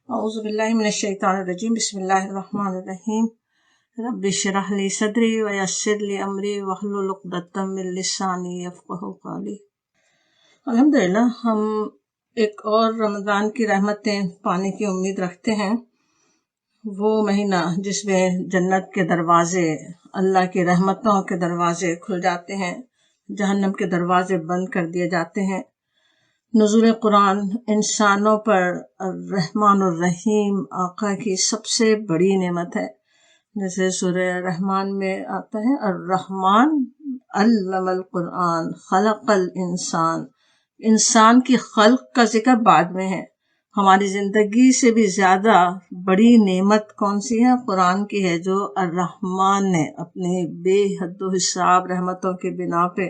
اعوذ باللہ من الشیطان الرجیم، بسم اللہ الرحمن الرحیم۔ رب اشرح لی صدری ویسر لی امری واحلل عقدۃ من لسانی یفقہوا قولی۔ الحمدللہ ہم ایک اور رمضان کی رحمتیں پانے کی امید رکھتے ہیں، وہ مہینہ جس میں جنت کے دروازے، اللہ کی رحمتوں کے دروازے کھل جاتے ہیں، جہنم کے دروازے بند کر دیے جاتے ہیں۔ نزول قرآن انسانوں پر الرحمن الرحیم آقا کی سب سے بڑی نعمت ہے، جیسے سورہ رحمان میں آتا ہے الرحمن علم القرآن خلق الانسان۔ انسان کی خلق کا ذکر بعد میں ہے۔ ہماری زندگی سے بھی زیادہ بڑی نعمت کون سی ہے؟ قرآن کی ہے، جو الرحمن نے اپنے بے حد و حساب رحمتوں کی بنا پہ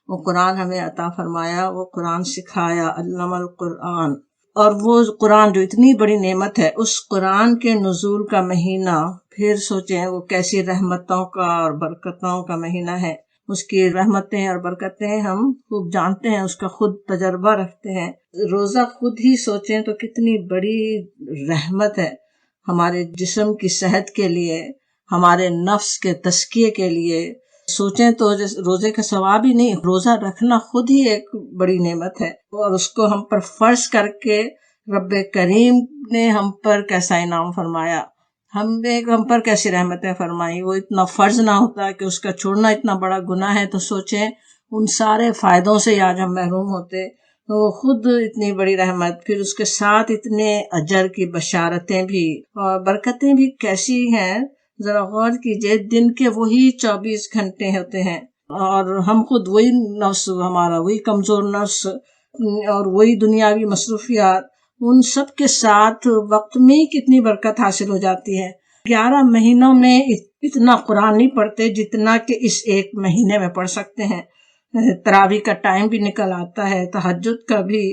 وہ قرآن ہمیں عطا فرمایا، وہ قرآن سکھایا، علم القرآن۔ اور وہ قرآن جو اتنی بڑی نعمت ہے، اس قرآن کے نزول کا مہینہ پھر سوچیں وہ کیسی رحمتوں کا اور برکتوں کا مہینہ ہے۔ اس کی رحمتیں اور برکتیں ہم خوب جانتے ہیں، اس کا خود تجربہ رکھتے ہیں۔ روزہ خود ہی سوچیں تو کتنی بڑی رحمت ہے ہمارے جسم کی صحت کے لیے، ہمارے نفس کے تزکیے کے لیے۔ سوچیں تو روزے کا ثواب ہی نہیں، روزہ رکھنا خود ہی ایک بڑی نعمت ہے، اور اس کو ہم پر فرض کر کے رب کریم نے ہم پر کیسا انعام فرمایا، ہم پر کیسی رحمتیں فرمائی۔ وہ اتنا فرض نہ ہوتا کہ اس کا چھوڑنا اتنا بڑا گناہ ہے، تو سوچیں ان سارے فائدوں سے آج ہم محروم ہوتے۔ تو خود اتنی بڑی رحمت، پھر اس کے ساتھ اتنے اجر کی بشارتیں بھی اور برکتیں بھی کیسی ہیں، ذرا غور کیجئے۔ دن کے وہی 24 گھنٹے ہوتے ہیں، اور ہم خود وہی نفس، ہمارا وہی کمزور نفس اور وہی دنیاوی مصروفیات، ان سب کے ساتھ وقت میں کتنی برکت حاصل ہو جاتی ہے۔ 11 مہینوں میں اتنا قرآن نہیں پڑھتے جتنا کہ اس ایک مہینے میں پڑھ سکتے ہیں۔ تراویح کا ٹائم بھی نکل آتا ہے، تہجد کا بھی،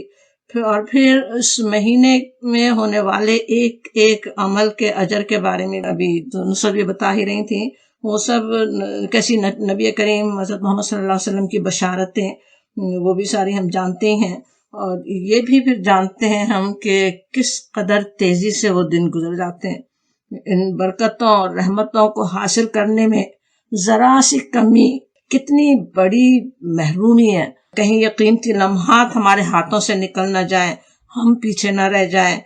اور پھر اس مہینے میں ہونے والے ایک ایک عمل کے اجر کے بارے میں ابھی نصرت بھی بتا ہی رہی تھیں، وہ سب کیسی نبی کریم حضرت محمد صلی اللہ علیہ وسلم کی بشارتیں، وہ بھی ساری ہم جانتے ہیں، اور یہ بھی پھر جانتے ہیں ہم کہ کس قدر تیزی سے وہ دن گزر جاتے ہیں۔ ان برکتوں اور رحمتوں کو حاصل کرنے میں ذرا سی کمی کتنی بڑی محرومی ہے۔ کہیں یہ قیمتی لمحات ہمارے ہاتھوں سے نکل نہ جائیں، ہم پیچھے نہ رہ جائیں۔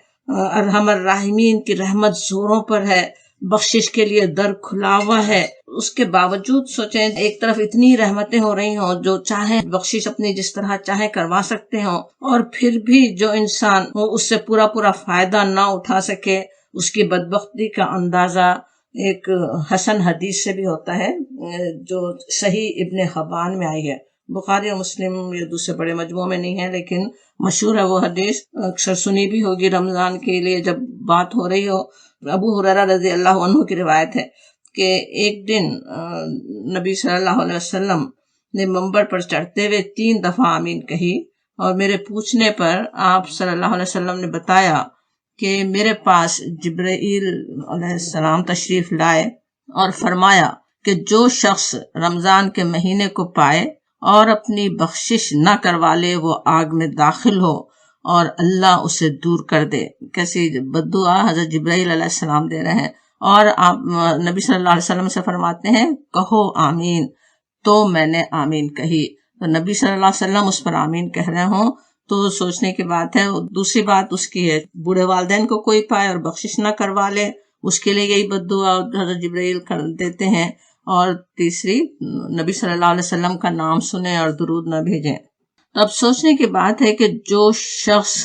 ارحم الراحمین کی رحمت زوروں پر ہے، بخشش کے لیے در کھلا ہوا ہے، اس کے باوجود سوچیں ایک طرف اتنی رحمتیں ہو رہی ہوں، جو چاہیں بخشش اپنی جس طرح چاہیں کروا سکتے ہوں، اور پھر بھی جو انسان اس سے پورا فائدہ نہ اٹھا سکے، اس کی بدبختی کا اندازہ ایک حسن حدیث سے بھی ہوتا ہے، جو صحیح ابن حبان میں آئی ہے۔ بخاری اور مسلم یہ دوسرے بڑے مجموعوں میں نہیں ہے، لیکن مشہور ہے وہ حدیث، اکثر سنی بھی ہوگی رمضان کے لیے جب بات ہو رہی ہو۔ ابو ہریرہ رضی اللہ عنہ کی روایت ہے کہ ایک دن نبی صلی اللہ علیہ وسلم نے منبر پر چڑھتے ہوئے 3 دفعہ آمین کہی، اور میرے پوچھنے پر آپ صلی اللہ علیہ وسلم نے بتایا کہ میرے پاس جبرائیل علیہ السلام تشریف لائے اور فرمایا کہ جو شخص رمضان کے مہینے کو پائے اور اپنی بخشش نہ کروا لے، وہ آگ میں داخل ہو اور اللہ اسے دور کر دے۔ کیسی بددعا حضرت جبرائیل علیہ السلام دے رہے ہیں، اور آپ نبی صلی اللہ علیہ وسلم سے فرماتے ہیں کہو آمین، تو میں نے آمین کہی۔ تو نبی صلی اللہ علیہ وسلم اس پر آمین کہہ رہے ہوں تو سوچنے کی بات ہے۔ دوسری بات اس کی ہے، بوڑھے والدین کو کوئی پائے اور بخشش نہ کروا لے، اس کے لیے یہی بددعا حضرت جبرائیل کر دیتے ہیں، اور تیسری نبی صلی اللہ علیہ وسلم کا نام سنیں اور درود نہ بھیجیں۔ تو اب سوچنے کی بات ہے کہ جو شخص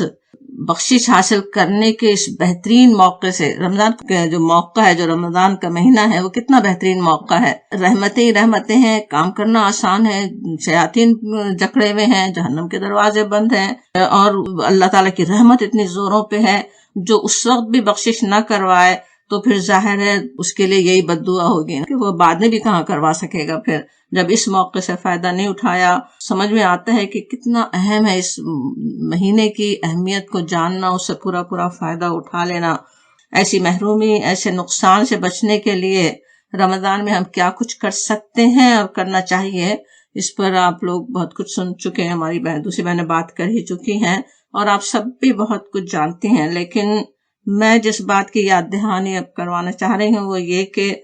بخشش حاصل کرنے کے اس بہترین موقع سے، رمضان کا جو موقع ہے، جو رمضان کا مہینہ ہے، وہ کتنا بہترین موقع ہے۔ رحمتیں ہی رحمتیں ہیں، کام کرنا آسان ہے، شیاطین جکڑے ہوئے ہیں، جہنم کے دروازے بند ہیں، اور اللہ تعالیٰ کی رحمت اتنی زوروں پہ ہے، جو اس وقت بھی بخشش نہ کروائے تو پھر ظاہر ہے اس کے لیے یہی بددعا ہوگی کہ وہ بعد میں بھی کہاں کروا سکے گا۔ پھر جب اس موقع سے فائدہ نہیں اٹھایا، سمجھ میں آتا ہے کہ کتنا اہم ہے اس مہینے کی اہمیت کو جاننا، اس سے پورا فائدہ اٹھا لینا۔ ایسی محرومی، ایسے نقصان سے بچنے کے لیے رمضان میں ہم کیا کچھ کر سکتے ہیں اور کرنا چاہیے، اس پر آپ لوگ بہت کچھ سن چکے ہیں، ہماری دوسری بہنیں بات کر ہی چکی ہیں، اور آپ سب بھی بہت کچھ جانتے ہیں، لیکن میں جس بات کی یاد دہانی اب کروانا چاہ رہی ہوں وہ یہ کہ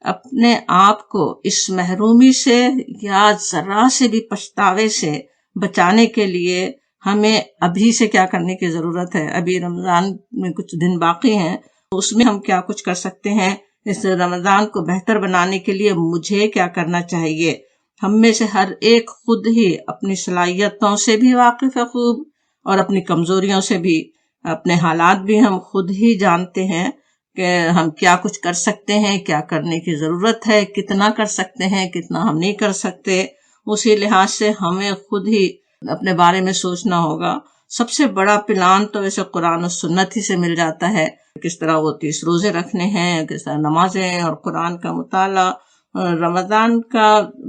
اپنے آپ کو اس محرومی سے یا ذرا سے بھی پچھتاوے سے بچانے کے لیے ہمیں ابھی سے کیا کرنے کی ضرورت ہے. ابھی رمضان میں کچھ دن باقی ہیں، اس میں ہم کیا کچھ کر سکتے ہیں. اس رمضان کو بہتر بنانے کے لیے مجھے کیا کرنا چاہیے. ہم میں سے ہر ایک خود ہی اپنی صلاحیتوں سے بھی واقف ہے خوب، اور اپنی کمزوریوں سے بھی. اپنے حالات بھی ہم خود ہی جانتے ہیں کہ ہم کیا کچھ کر سکتے ہیں، کیا کرنے کی ضرورت ہے، کتنا کر سکتے ہیں، کتنا ہم نہیں کر سکتے. اسی لحاظ سے ہمیں خود ہی اپنے بارے میں سوچنا ہوگا. سب سے بڑا پلان تو ویسے قرآن و سنت ہی سے مل جاتا ہے. کس طرح وہ 30 روزے رکھنے ہیں، کس طرح نمازیں اور قرآن کا مطالعہ. رمضان کا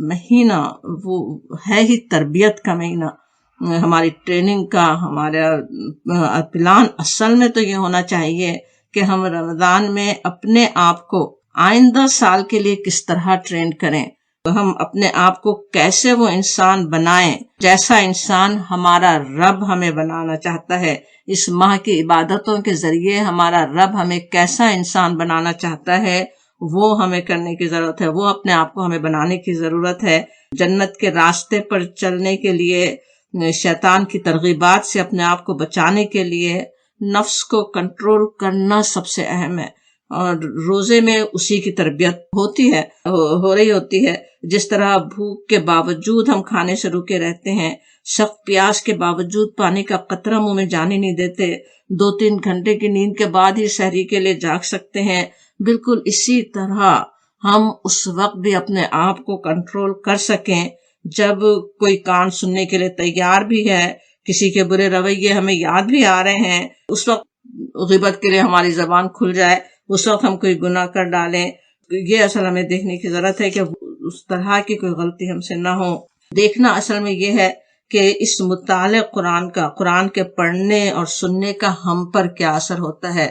مہینہ وہ ہے ہی تربیت کا مہینہ، ہماری ٹریننگ کا. ہمارا پلان اصل میں تو یہ ہونا چاہیے کہ ہم رمضان میں اپنے آپ کو آئندہ سال کے لیے کس طرح ٹرین کریں. ہم اپنے آپ کو کیسے وہ انسان بنائیں جیسا انسان ہمارا رب ہمیں بنانا چاہتا ہے. اس ماہ کی عبادتوں کے ذریعے ہمارا رب ہمیں کیسا انسان بنانا چاہتا ہے وہ ہمیں کرنے کی ضرورت ہے. وہ اپنے آپ کو ہمیں بنانے کی ضرورت ہے. جنت کے راستے پر چلنے کے لیے، شیطان کی ترغیبات سے اپنے آپ کو بچانے کے لیے نفس کو کنٹرول کرنا سب سے اہم ہے. اور روزے میں اسی کی تربیت ہوتی ہے، ہو رہی ہوتی ہے. جس طرح بھوک کے باوجود ہم کھانے سے رکے رہتے ہیں، سخت پیاس کے باوجود پانی کا قطرہ منہ میں جانے نہیں دیتے، 2-3 گھنٹے کی نیند کے بعد ہی سحری کے لیے جاگ سکتے ہیں، بالکل اسی طرح ہم اس وقت بھی اپنے آپ کو کنٹرول کر سکیں جب کوئی کان سننے کے لیے تیار بھی ہے، کسی کے برے رویے ہمیں یاد بھی آ رہے ہیں، اس وقت غیبت کے لیے ہماری زبان کھل جائے، اس وقت ہم کوئی گناہ کر ڈالیں. یہ اصل ہمیں دیکھنے کی ضرورت ہے کہ اس طرح کی کوئی غلطی ہم سے نہ ہو. دیکھنا اصل میں یہ ہے کہ اس مطالعہ قرآن کے پڑھنے اور سننے کا ہم پر کیا اثر ہوتا ہے.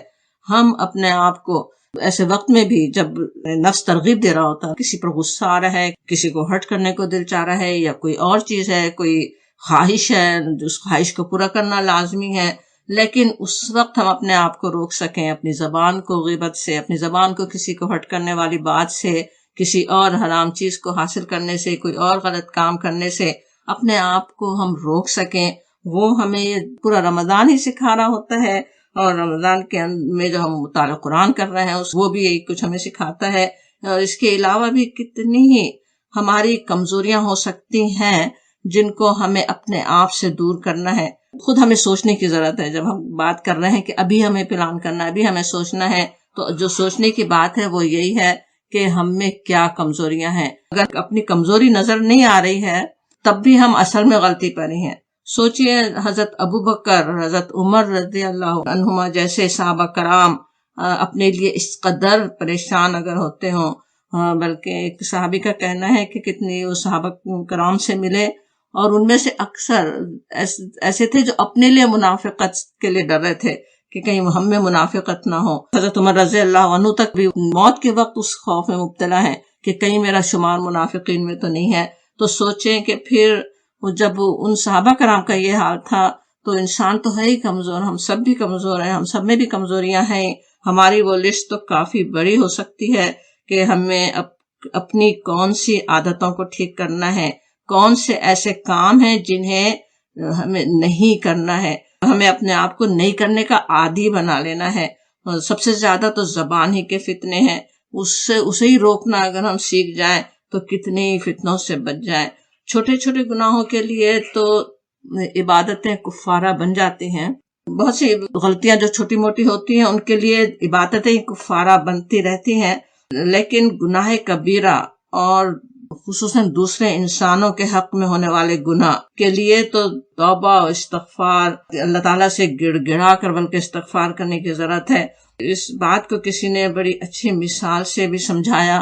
ہم اپنے آپ کو ایسے وقت میں بھی جب نفس ترغیب دے رہا ہوتا ہے، کسی پر غصہ آ رہا ہے، کسی کو ہرٹ کرنے کو دل چاہ رہا ہے، یا کوئی اور چیز ہے، کوئی خواہش ہے، اس خواہش کو پورا کرنا لازمی ہے، لیکن اس وقت ہم اپنے آپ کو روک سکیں، اپنی زبان کو غیبت سے، اپنی زبان کو کسی کو ہرٹ کرنے والی بات سے، کسی اور حرام چیز کو حاصل کرنے سے، کوئی اور غلط کام کرنے سے اپنے آپ کو ہم روک سکیں. وہ ہمیں یہ پورا رمضان ہی سکھا رہا ہوتا ہے، اور رمضان کے میں جو ہم مطالعہ قرآن کر رہے ہیں وہ بھی یہی کچھ ہمیں سکھاتا ہے. اور اس کے علاوہ بھی کتنی ہی ہماری کمزوریاں ہو سکتی ہیں جن کو ہمیں اپنے آپ سے دور کرنا ہے. خود ہمیں سوچنے کی ضرورت ہے. جب ہم بات کر رہے ہیں کہ ابھی ہمیں پلان کرنا ہے، ابھی ہمیں سوچنا ہے، تو جو سوچنے کی بات ہے وہ یہی ہے کہ ہم میں کیا کمزوریاں ہیں. اگر اپنی کمزوری نظر نہیں آ رہی ہے تب بھی ہم اصل میں غلطی پر ہی ہیں. سوچئے حضرت ابوبکر، حضرت عمر رضی اللہ عنہما جیسے صحابہ کرام اپنے لیے اس قدر پریشان اگر ہوتے ہوں، بلکہ ایک صحابی کا کہنا ہے کہ کتنی وہ صحابہ کرام سے ملے اور ان میں سے اکثر ایسے تھے جو اپنے لیے منافقت کے لیے ڈر رہے تھے کہ کہیں ہم میں منافقت نہ ہو. حضرت عمر رضی اللہ عنہ تک بھی موت کے وقت اس خوف میں مبتلا ہے کہ کہیں میرا شمار منافقین میں تو نہیں ہے. تو سوچیں کہ پھر جب ان صحابہ کرام کا یہ حال تھا تو انسان تو ہے ہی کمزور، ہم سب بھی کمزور ہیں، ہم سب میں بھی کمزوریاں ہیں. ہماری وہ لسٹ تو کافی بڑی ہو سکتی ہے کہ ہمیں اپنی کون سی عادتوں کو ٹھیک کرنا ہے، کون سے ایسے کام ہیں جنہیں ہمیں نہیں کرنا ہے، ہمیں اپنے آپ کو نہیں کرنے کا عادی بنا لینا ہے. سب سے زیادہ تو زبان ہی کے فتنے ہیں، اسے ہی روکنا اگر ہم سیکھ جائیں تو کتنی فتنوں سے بچ جائیں. چھوٹے چھوٹے گناہوں کے لیے تو عبادتیں کفارہ بن جاتی ہیں. بہت سی غلطیاں جو چھوٹی موٹی ہوتی ہیں ان کے لیے عبادتیں کفارہ بنتی رہتی ہیں، لیکن گناہ کبیرہ اور خصوصاً دوسرے انسانوں کے حق میں ہونے والے گناہ کے لیے تو توبہ و استغفار، اللہ تعالیٰ سے گڑ گڑا کر بلکہ استغفار کرنے کی ضرورت ہے. اس بات کو کسی نے بڑی اچھی مثال سے بھی سمجھایا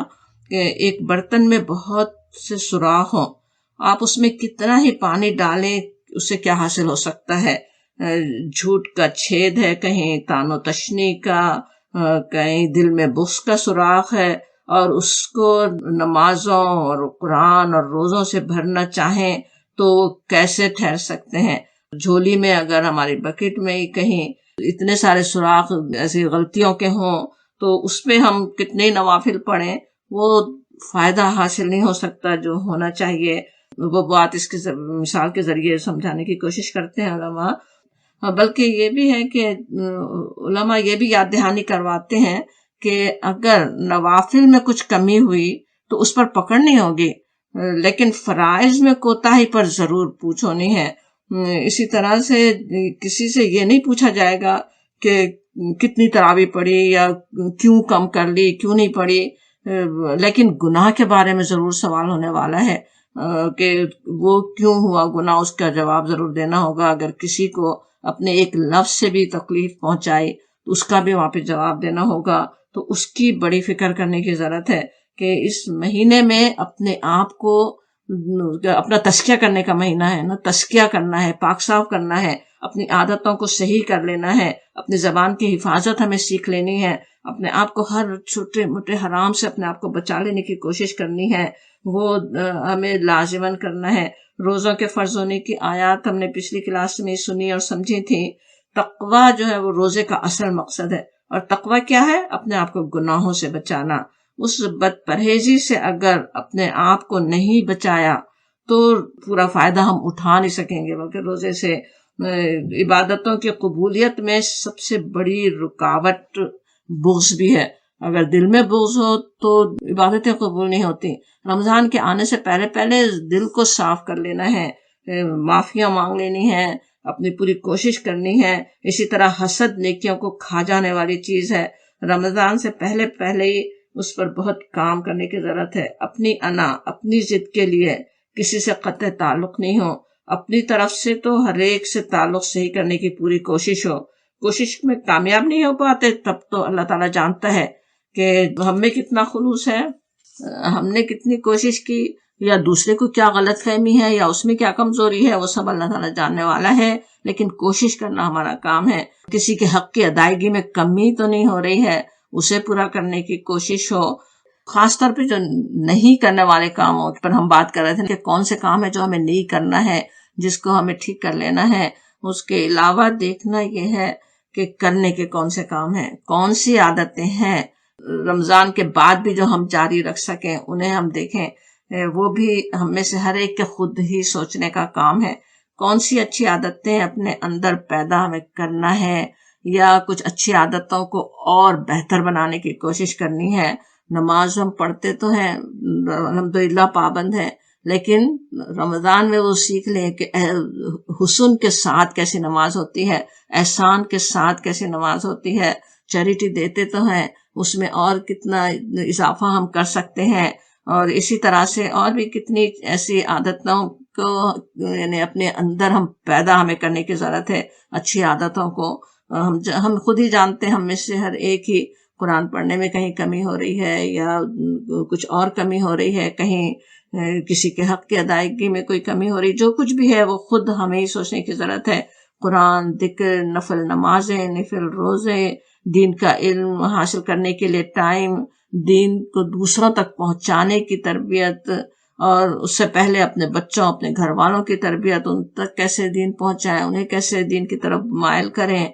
کہ ایک برتن میں بہت سے سوراخ ہوں، آپ اس میں کتنا ہی پانی ڈالیں اس سے کیا حاصل ہو سکتا ہے. جھوٹ کا چھید ہے، کہیں تان و تشنی کا، کہیں دل میں بغض کا سوراخ ہے، اور اس کو نمازوں اور قرآن اور روزوں سے بھرنا چاہیں تو کیسے ٹھہر سکتے ہیں. جھولی میں اگر ہماری بکٹ میں ہی کہیں اتنے سارے سوراخ ایسی غلطیوں کے ہوں تو اس پہ ہم کتنے نوافل پڑھیں وہ فائدہ حاصل نہیں ہو سکتا جو ہونا چاہیے. وہ بات اس کے مثال کے ذریعے سمجھانے کی کوشش کرتے ہیں علماء. بلکہ یہ بھی ہے کہ علماء یہ بھی یاد دہانی کرواتے ہیں کہ اگر نوافل میں کچھ کمی ہوئی تو اس پر پکڑ نہیں ہوگی، لیکن فرائض میں کوتاہی پر ضرور پوچھ ہونی ہے. اسی طرح سے کسی سے یہ نہیں پوچھا جائے گا کہ کتنی تراویح پڑھی یا کیوں کم کر لی، کیوں نہیں پڑھی، لیکن گناہ کے بارے میں ضرور سوال ہونے والا ہے کہ وہ کیوں ہوا گناہ، اس کا جواب ضرور دینا ہوگا. اگر کسی کو اپنے ایک لفظ سے بھی تکلیف پہنچائی تو اس کا بھی وہاں پہ جواب دینا ہوگا. تو اس کی بڑی فکر کرنے کی ضرورت ہے کہ اس مہینے میں اپنے آپ کو اپنا تزکیہ کرنے کا مہینہ ہے نا، تزکیہ کرنا ہے، پاک صاف کرنا ہے، اپنی عادتوں کو صحیح کر لینا ہے، اپنی زبان کی حفاظت ہمیں سیکھ لینی ہے، اپنے آپ کو ہر چھوٹے موٹے حرام سے اپنے آپ کو بچا لینے کی کوشش کرنی ہے، وہ ہمیں لازماً کرنا ہے. روزوں کے فرض ہونے کی آیات ہم نے پچھلی کلاس میں سنی اور سمجھی تھی. تقویٰ جو ہے وہ روزے کا اصل مقصد ہے، اور تقویٰ کیا ہے؟ اپنے آپ کو گناہوں سے بچانا. اس بد پرہیزی سے اگر اپنے آپ کو نہیں بچایا تو پورا فائدہ ہم اٹھا نہیں سکیں گے. بلکہ روزے سے عبادتوں کی قبولیت میں سب سے بڑی رکاوٹ بغض بھی ہے. اگر دل میں بغض ہو تو عبادتیں قبول نہیں ہوتی. رمضان کے آنے سے پہلے پہلے دل کو صاف کر لینا ہے، معافیاں مانگ لینی ہے، اپنی پوری کوشش کرنی ہے. اسی طرح حسد نیکیوں کو کھا جانے والی چیز ہے. رمضان سے پہلے پہلے ہی اس پر بہت کام کرنے کی ضرورت ہے. اپنی انا، اپنی ضد کے لیے کسی سے قطع تعلق نہیں ہو. اپنی طرف سے تو ہر ایک سے تعلق صحیح کرنے کی پوری کوشش ہو. کوشش میں کامیاب نہیں ہو پاتے تب تو اللہ تعالیٰ جانتا ہے کہ ہم میں کتنا خلوص ہے، ہم نے کتنی کوشش کی، یا دوسرے کو کیا غلط فہمی ہے، یا اس میں کیا کمزوری ہے، وہ سب اللہ تعالیٰ جاننے والا ہے. لیکن کوشش کرنا ہمارا کام ہے. کسی کے حق کی ادائیگی میں کمی تو نہیں ہو رہی ہے، اسے پورا کرنے کی کوشش ہو. خاص طور پہ جو نہیں کرنے والے کاموں پر ہم بات کر رہے تھے کہ کون سے کام ہے جو ہمیں نہیں کرنا ہے، جس کو ہمیں ٹھیک کر لینا ہے. اس کے علاوہ دیکھنا یہ ہے کہ کرنے کے کون سے کام ہیں، کون سی عادتیں ہیں رمضان کے بعد بھی جو ہم جاری رکھ سکیں، انہیں ہم دیکھیں. وہ بھی ہم میں سے ہر ایک کے خود ہی سوچنے کا کام ہے. کون سی اچھی عادتیں اپنے اندر پیدا ہمیں کرنا ہے، یا کچھ اچھی عادتوں کو اور بہتر بنانے کی کوشش کرنی ہے. نماز ہم پڑھتے تو ہیں، الحمدللہ پابند ہیں، لیکن رمضان میں وہ سیکھ لیں کہ حسن کے ساتھ کیسی نماز ہوتی ہے، احسان کے ساتھ کیسی نماز ہوتی ہے. چیریٹی دیتے تو ہیں، اس میں اور کتنا اضافہ ہم کر سکتے ہیں. اور اسی طرح سے اور بھی کتنی ایسی عادتوں کو یعنی اپنے اندر ہم پیدا ہمیں کرنے کی ضرورت ہے. اچھی عادتوں کو ہم خود ہی جانتے ہیں، ہم میں سے ہر ایک ہی قرآن پڑھنے میں کہیں کمی ہو رہی ہے، یا کچھ اور کمی ہو رہی ہے، کہیں کسی کے حق کی ادائیگی میں کوئی کمی ہو رہی. جو کچھ بھی ہے وہ خود ہمیں ہی سوچنے کی ضرورت ہے. قرآن، ذکر، نفل نمازیں، نفل روزے، دین کا علم حاصل کرنے کے لیے ٹائم، دین کو دوسروں تک پہنچانے کی تربیت، اور اس سے پہلے اپنے بچوں، اپنے گھر والوں کی تربیت، ان تک کیسے دین پہنچائیں، انہیں کیسے دین کی طرف مائل کریں،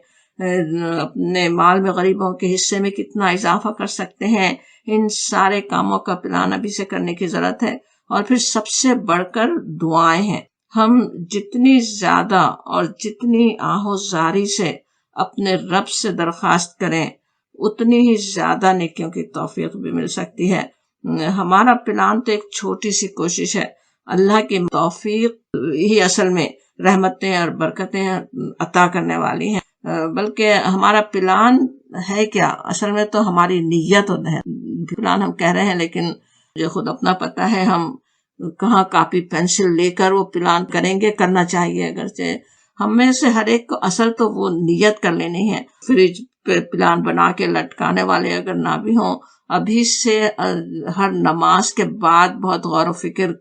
اپنے مال میں غریبوں کے حصے میں کتنا اضافہ کر سکتے ہیں. ان سارے کاموں کا پلان ابھی سے کرنے کی ضرورت ہے. اور پھر سب سے بڑھ کر دعائیں ہیں. ہم جتنی زیادہ اور جتنی آہوزاری سے اپنے رب سے درخواست کریں اتنی ہی زیادہ نیکیوں کی توفیق بھی مل سکتی ہے. ہمارا پلان تو ایک چھوٹی سی کوشش ہے، اللہ کی توفیق ہی اصل میں رحمتیں اور برکتیں عطا کرنے والی ہیں. بلکہ ہمارا پلان ہے کیا؟ اصل میں تو ہماری نیت ہے. پلان ہم کہہ رہے ہیں لیکن مجھے خود اپنا پتہ ہے ہم کہاں کاپی پینسل لے کر وہ پلان کریں گے. کرنا چاہیے، اگرچہ ہم میں سے ہر ایک کو اصل تو وہ نیت کر لینی ہے. فریج پہ پلان بنا کے لٹکانے والے اگر نہ بھی ہوں، ابھی سے ہر نماز کے بعد بہت غور و فکر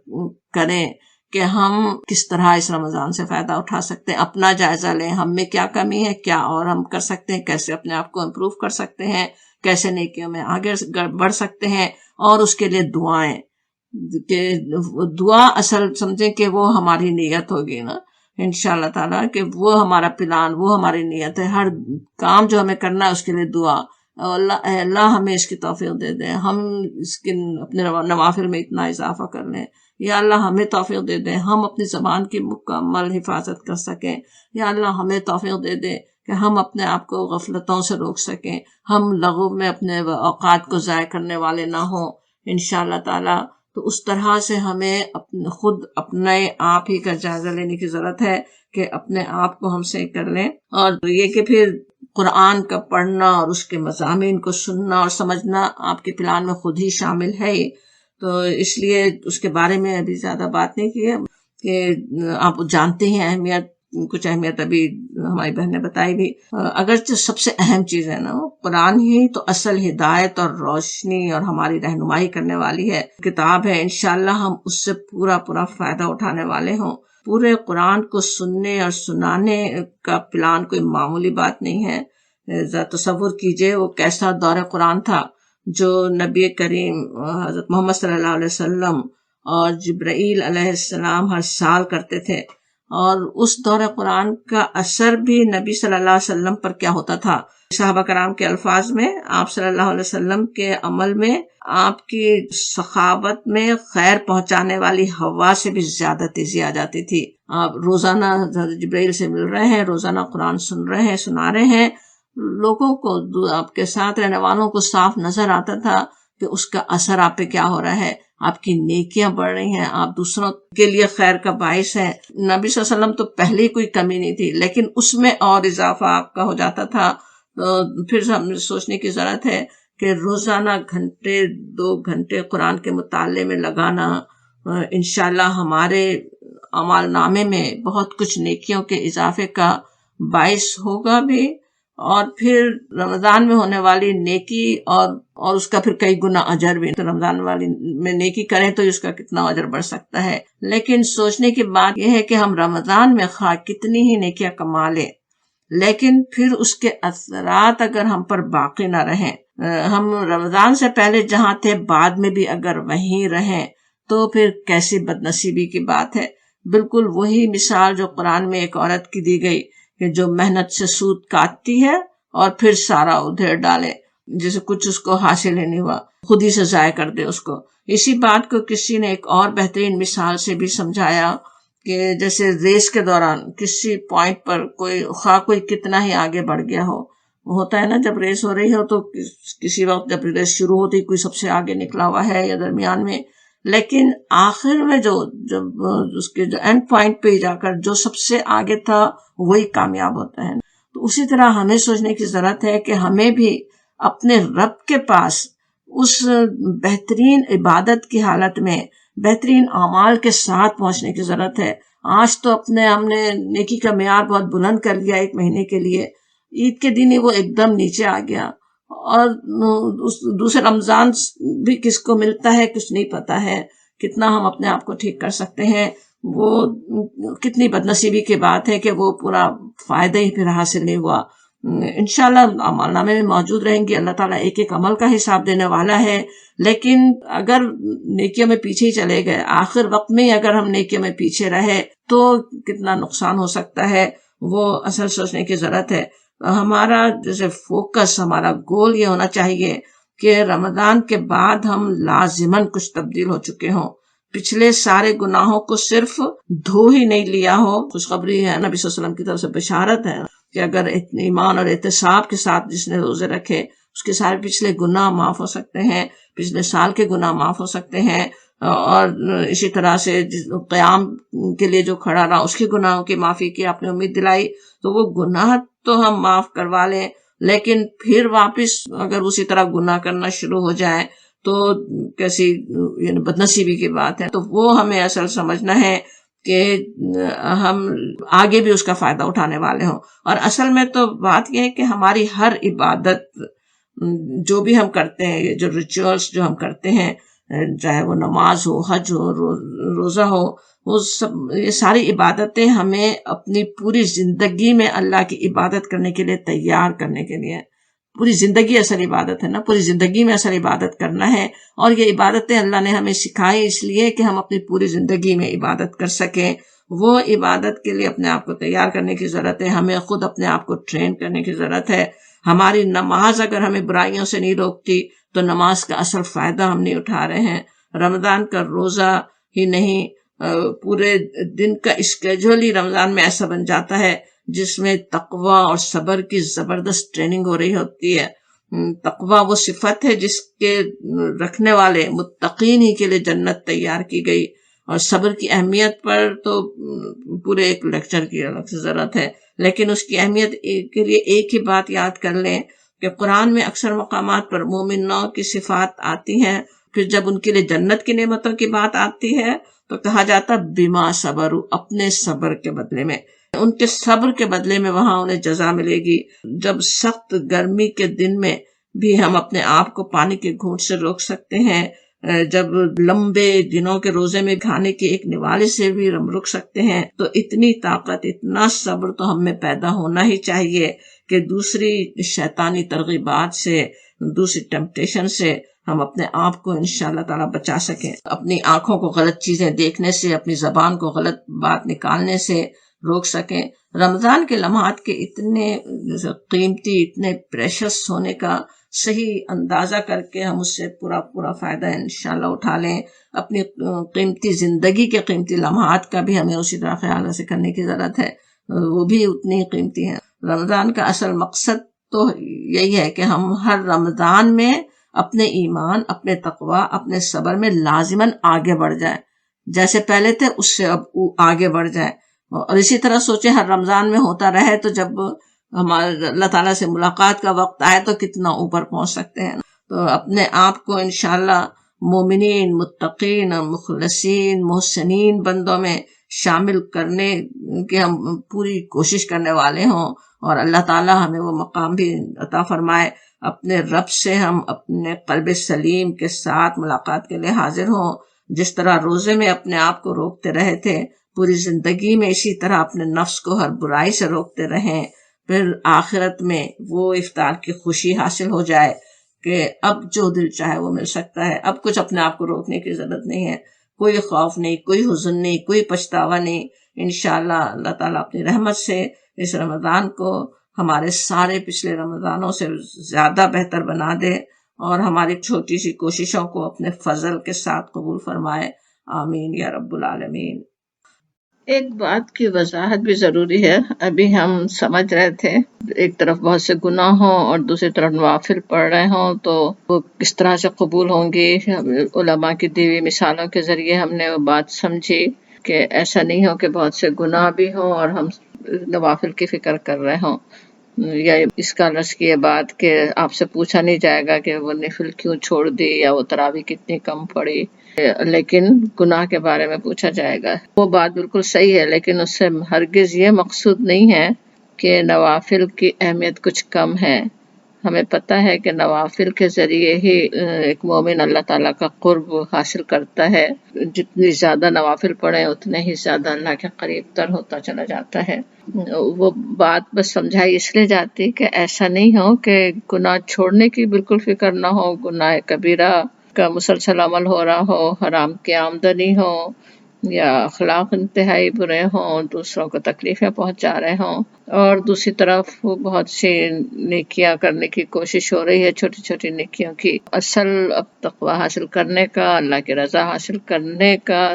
کریں کہ ہم کس طرح اس رمضان سے فائدہ اٹھا سکتے ہیں. اپنا جائزہ لیں، ہم میں کیا کمی ہے، کیا اور ہم کر سکتے ہیں، کیسے اپنے آپ کو امپروو کر سکتے ہیں، کیسے نیکیوں میں آگے بڑھ سکتے ہیں. اور اس کے لیے دعائیں، کہ دعا اصل سمجھیں کہ وہ ہماری نیت ہوگی نا. انشاءاللہ تعالیٰ کہ وہ ہمارا پلان، وہ ہماری نیت ہے. ہر کام جو ہمیں کرنا ہے اس کے لیے دعا، اے اللہ ہمیں اس کی توفیق دے دیں، ہم اس کے اپنے نوافل میں اتنا اضافہ کر لیں. یا اللہ ہمیں توفیق دے دیں ہم اپنی زبان کی مکمل حفاظت کر سکیں. یا اللہ ہمیں توفیق دے دیں کہ ہم اپنے آپ کو غفلتوں سے روک سکیں، ہم لغو میں اپنے اوقات کو ضائع کرنے والے نہ ہوں انشاءاللہ تعالیٰ. تو اس طرح سے ہمیں خود اپنے آپ ہی کا جائزہ لینے کی ضرورت ہے کہ اپنے آپ کو ہم صحیح کر لیں. اور یہ کہ پھر قرآن کا پڑھنا اور اس کے مضامین کو سننا اور سمجھنا آپ کے پلان میں خود ہی شامل ہے ہی. تو اس لیے اس کے بارے میں ابھی زیادہ بات نہیں کی ہے کہ آپ جانتے ہیں اہمیت، کچھ اہمیت ابھی ہماری بہن نے بتائی بھی. اگرچہ سب سے اہم چیز ہے نا، قرآن ہی تو اصل ہدایت اور روشنی اور ہماری رہنمائی کرنے والی ہے کتاب ہے. انشاءاللہ ہم اس سے پورا فائدہ اٹھانے والے ہوں. پورے قرآن کو سننے اور سنانے کا پلان کوئی معمولی بات نہیں ہے. ذرا تصور کیجئے وہ کیسا دور قرآن تھا جو نبی کریم حضرت محمد صلی اللہ علیہ وسلم اور جبرائیل علیہ السلام ہر سال کرتے تھے. اور اس دور قرآن کا اثر بھی نبی صلی اللہ علیہ وسلم پر کیا ہوتا تھا. صحابہ کرام کے الفاظ میں آپ صلی اللہ علیہ وسلم کے عمل میں آپ کی سخاوت میں خیر پہنچانے والی ہوا سے بھی زیادہ تیزی آ جاتی تھی. آپ روزانہ جبرائیل سے مل رہے ہیں، روزانہ قرآن سن رہے ہیں، سنا رہے ہیں. لوگوں کو، آپ کے ساتھ رہنے والوں کو صاف نظر آتا تھا کہ اس کا اثر آپ پہ کیا ہو رہا ہے. آپ کی نیکیاں بڑھ رہی ہیں، آپ دوسروں کے لیے خیر کا باعث ہیں. نبی صلی اللہ علیہ وسلم تو پہلے ہی کوئی کمی نہیں تھی، لیکن اس میں اور اضافہ آپ کا ہو جاتا تھا. تو پھر ہم سوچنے کی ضرورت ہے کہ روزانہ گھنٹے 2 گھنٹے قرآن کے مطالعے میں لگانا انشاءاللہ ہمارے اعمال نامے میں بہت کچھ نیکیوں کے اضافے کا باعث ہوگا بھی. اور پھر رمضان میں ہونے والی نیکی اور اس کا پھر کئی گنا اجر بھی. تو رمضان والی میں نیکی کریں تو اس کا کتنا اجر بڑھ سکتا ہے. لیکن سوچنے کی بات یہ ہے کہ ہم رمضان میں خواہ کتنی ہی نیکیاں کما لیں، لیکن پھر اس کے اثرات اگر ہم پر باقی نہ رہیں، ہم رمضان سے پہلے جہاں تھے بعد میں بھی اگر وہیں رہیں، تو پھر کیسی بد نصیبی کی بات ہے. بالکل وہی مثال جو قرآن میں ایک عورت کی دی گئی کہ جو محنت سے سود کاٹتی ہے اور پھر سارا ادھر ڈالے، جیسے کچھ اس کو حاصل ہی نہیں ہوا، خود ہی سے ضائع کر دے اس کو. اسی بات کو کسی نے ایک اور بہترین مثال سے بھی سمجھایا کہ جیسے ریس کے دوران کسی پوائنٹ پر کوئی کتنا ہی آگے بڑھ گیا ہو، ہوتا ہے نا جب ریس ہو رہی ہو تو کسی وقت جب ریس شروع ہوتی کوئی سب سے آگے نکلا ہوا ہے یا درمیان میں، لیکن آخر میں جب اس کے جو اینڈ پوائنٹ پہ جا کر جو سب سے آگے تھا وہی کامیاب ہوتا ہے. تو اسی طرح ہمیں سوچنے کی ضرورت ہے کہ ہمیں بھی اپنے رب کے پاس اس بہترین عبادت کی حالت میں بہترین اعمال کے ساتھ پہنچنے کی ضرورت ہے. آج تو ہم نے نیکی کا معیار بہت بلند کر لیا ایک مہینے کے لیے، عید کے دن ہی وہ ایک دم نیچے آ گیا. اور دوسرے رمضان بھی کس کو ملتا ہے کچھ نہیں پتا ہے. کتنا ہم اپنے آپ کو ٹھیک کر سکتے ہیں، وہ کتنی بدنصیبی کی بات ہے کہ وہ پورا فائدہ ہی پھر حاصل نہیں ہوا. انشاءاللہ عمل نامے میں موجود رہیں گے. اللہ تعالیٰ ایک ایک عمل کا حساب دینے والا ہے. لیکن اگر نیکیوں میں پیچھے ہی چلے گئے، آخر وقت میں اگر ہم نیکیوں میں پیچھے رہے تو کتنا نقصان ہو سکتا ہے، وہ اصل سوچنے کی ضرورت ہے. ہمارا جیسے فوکس، ہمارا گول یہ ہونا چاہیے کہ رمضان کے بعد ہم لازماً کچھ تبدیل ہو چکے ہوں، پچھلے سارے گناہوں کو صرف دھو ہی نہیں لیا ہو. خوشخبری ہے نبی صلی اللہ علیہ وسلم کی طرف سے بشارت ہے کہ اگر ایمان اور احتساب کے ساتھ جس نے روزے رکھے اس کے سارے پچھلے گناہ معاف ہو سکتے ہیں، پچھلے سال کے گناہ معاف ہو سکتے ہیں. اور اسی طرح سے قیام کے لیے جو کھڑا رہا اس کے گناہوں کی معافی کی آپ نے امید دلائی، تو وہ گناہ تو ہم معاف کروا لیں. لیکن پھر واپس اگر اسی طرح گناہ کرنا شروع ہو جائے تو کیسی یعنی بدنصیبی کی بات ہے. تو وہ ہمیں اصل سمجھنا ہے کہ ہم آگے بھی اس کا فائدہ اٹھانے والے ہوں. اور اصل میں تو بات یہ ہے کہ ہماری ہر عبادت جو بھی ہم کرتے ہیں، جو ریچولز جو ہم کرتے ہیں، چاہے وہ نماز ہو، حج ہو، روزہ ہو، وہ سب یہ ساری عبادتیں ہمیں اپنی پوری زندگی میں اللہ کی عبادت کرنے کے لیے تیار کرنے کے لیے. پوری زندگی اصل عبادت ہے نا، پوری زندگی میں اصل عبادت کرنا ہے. اور یہ عبادتیں اللہ نے ہمیں سکھائی اس لیے کہ ہم اپنی پوری زندگی میں عبادت کر سکیں. وہ عبادت کے لیے اپنے آپ کو تیار کرنے کی ضرورت ہے. ہمیں خود اپنے آپ کو ٹرین کرنے کی ضرورت ہے. ہماری نماز اگر ہمیں برائیوں سے نہیں روکتی تو نماز کا اصل فائدہ ہم نہیں اٹھا رہے ہیں. رمضان کا روزہ ہی نہیں، پورے دن کا اسکیجول ہی رمضان میں ایسا بن جاتا ہے جس میں تقوی اور صبر کی زبردست ٹریننگ ہو رہی ہوتی ہے. تقوی وہ صفت ہے جس کے رکھنے والے متقین ہی کے لیے جنت تیار کی گئی، اور صبر کی اہمیت پر تو پورے ایک لیکچر کی الگ سے ضرورت ہے. لیکن اس کی اہمیت کے لیے ایک ہی بات یاد کر لیں کہ قرآن میں اکثر مقامات پر مومنوں کی صفات آتی ہیں، پھر جب ان کے لیے جنت کی نعمتوں کی بات آتی ہے تو کہا جاتا بما صبر، اپنے صبر کے بدلے میں، ان کے صبر کے بدلے میں وہاں انہیں جزا ملے گی. جب سخت گرمی کے دن میں بھی ہم اپنے آپ کو پانی کے گھونٹ سے روک سکتے ہیں، جب لمبے دنوں کے روزے میں کھانے کے ایک نوالے سے بھی ہم رک سکتے ہیں، تو اتنی طاقت، اتنا صبر تو ہم میں پیدا ہونا ہی چاہیے کہ دوسری شیطانی ترغیبات سے، دوسری ٹیمپٹیشن سے ہم اپنے آپ کو انشاءاللہ تعالیٰ بچا سکیں. اپنی آنکھوں کو غلط چیزیں دیکھنے سے، اپنی زبان کو غلط بات نکالنے سے روک سکیں. رمضان کے لمحات کے اتنے قیمتی، اتنے پریشس ہونے کا صحیح اندازہ کر کے ہم اس سے پورا فائدہ انشاءاللہ اٹھا لیں. اپنی قیمتی زندگی کے قیمتی لمحات کا بھی ہمیں اسی طرح خیال سے کرنے کی ضرورت ہے، وہ بھی اتنی ہی قیمتی ہیں. رمضان کا اصل مقصد تو یہی ہے کہ ہم ہر رمضان میں اپنے ایمان، اپنے تقوی، اپنے صبر میں لازماً آگے بڑھ جائیں. جیسے پہلے تھے اس سے اب آگے بڑھ جائیں، اور اسی طرح سوچیں ہر رمضان میں ہوتا رہے تو جب ہمارے اللہ تعالیٰ سے ملاقات کا وقت آئے تو کتنا اوپر پہنچ سکتے ہیں. تو اپنے آپ کو انشاءاللہ مومنین، متقین، مخلصین، محسنین بندوں میں شامل کرنے کی ہم پوری کوشش کرنے والے ہوں، اور اللہ تعالیٰ ہمیں وہ مقام بھی عطا فرمائے. اپنے رب سے ہم اپنے قلب سلیم کے ساتھ ملاقات کے لیے حاضر ہوں. جس طرح روزے میں اپنے آپ کو روکتے رہے تھے، پوری زندگی میں اسی طرح اپنے نفس کو ہر برائی سے روکتے رہیں. پھر آخرت میں وہ افطار کی خوشی حاصل ہو جائے کہ اب جو دل چاہے وہ مل سکتا ہے. اب کچھ اپنے آپ کو روکنے کی ضرورت نہیں ہے، کوئی خوف نہیں، کوئی حزن نہیں، کوئی پچھتاوا نہیں. انشاءاللہ اللہ تعالیٰ اپنی رحمت سے اس رمضان کو ہمارے سارے پچھلے رمضانوں سے زیادہ بہتر بنا دے، اور ہماری چھوٹی سی کوششوں کو اپنے فضل کے ساتھ قبول فرمائے. آمین یا رب العالمین. ایک بات کی وضاحت بھی ضروری ہے. ابھی ہم سمجھ رہے تھے ایک طرف بہت سے گناہ ہوں اور دوسری طرف نوافل پڑھ رہے ہوں تو وہ کس طرح سے قبول ہوں گی. علماء کی دی ہوئی مثالوں کے ذریعے ہم نے وہ بات سمجھی کہ ایسا نہیں ہو کہ بہت سے گناہ بھی ہوں اور ہم نوافل کی فکر کر رہے ہوں، یا اس کا لفظ کی یہ بات کہ آپ سے پوچھا نہیں جائے گا کہ وہ نفل کیوں چھوڑ دی یا وہ تراویح کتنی کم پڑی، لیکن گناہ کے بارے میں پوچھا جائے گا. وہ بات بالکل صحیح ہے، لیکن اس سے ہرگز یہ مقصود نہیں ہے کہ نوافل کی اہمیت کچھ کم ہے. ہمیں پتہ ہے کہ نوافل کے ذریعے ہی ایک مومن اللہ تعالیٰ کا قرب حاصل کرتا ہے. جتنی زیادہ نوافل پڑھیں اتنے ہی زیادہ اللہ کے قریب تر ہوتا چلا جاتا ہے. وہ بات بس سمجھائی اس لیے جاتی کہ ایسا نہیں ہو کہ گناہ چھوڑنے کی بالکل فکر نہ ہو، گناہ کبیرہ کا مسلسل عمل ہو رہا ہو، حرام کی آمدنی ہو، یا اخلاق انتہائی برے ہوں، دوسروں کو تکلیفیں پہنچا رہے ہوں، اور دوسری طرف بہت سی نیکیاں کرنے کی کوشش ہو رہی ہے، چھوٹی چھوٹی نیکیوں کی. اصل تقوی حاصل کرنے کا، اللہ کی رضا حاصل کرنے کا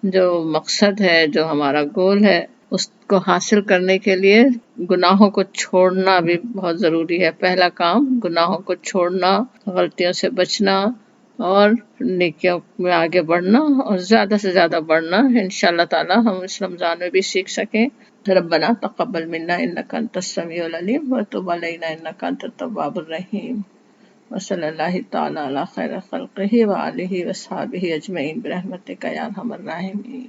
جو مقصد ہے، جو ہمارا گول ہے، اس کو حاصل کرنے کے لیے گناہوں کو چھوڑنا بھی بہت ضروری ہے. پہلا کام گناہوں کو چھوڑنا، غلطیوں سے بچنا اور نیکیوں میں آگے بڑھنا، اور زیادہ سے زیادہ بڑھنا. انشاءاللہ تعالی ہم اس رمضان میں بھی سیکھ سکیں. ربنا تقبل منا انک انت السمیع العلیم وتب علینا انک انت التواب الرحیم. وصلی اللہ تعالی علی خیر خلقہ وآلہ وصحبہ اجمعین برحمتک یا ارحم الراحمین.